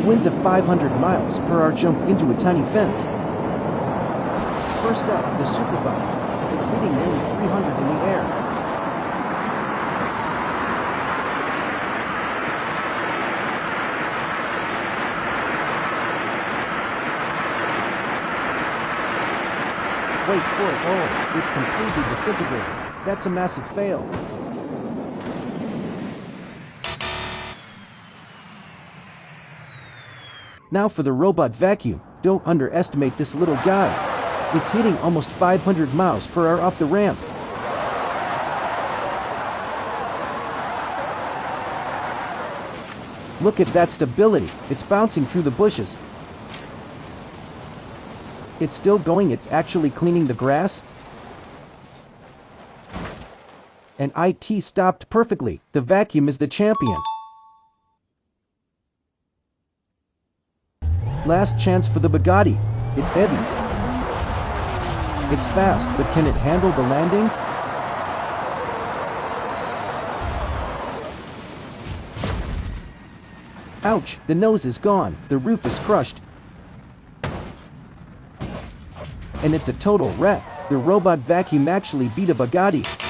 winds of 500 miles per hour jump into a tiny fence. First up, the superbike. It's hitting nearly 300 in the air. Wait for it. Oh, it completely disintegrated. That's a massive fail. Now for the robot vacuum. Don't underestimate this little guy. It's hitting almost 500 miles per hour off the ramp. Look at that stability. It's bouncing through the bushes. It's still going. It's actually cleaning the grass. And it stopped perfectly. The vacuum is the champion. Last chance for the Bugatti. It's heavy. It's fast, but can it handle the landing? Ouch, the nose is gone, the roof is crushed. And it's a total wreck. The robot vacuum actually beat a Bugatti.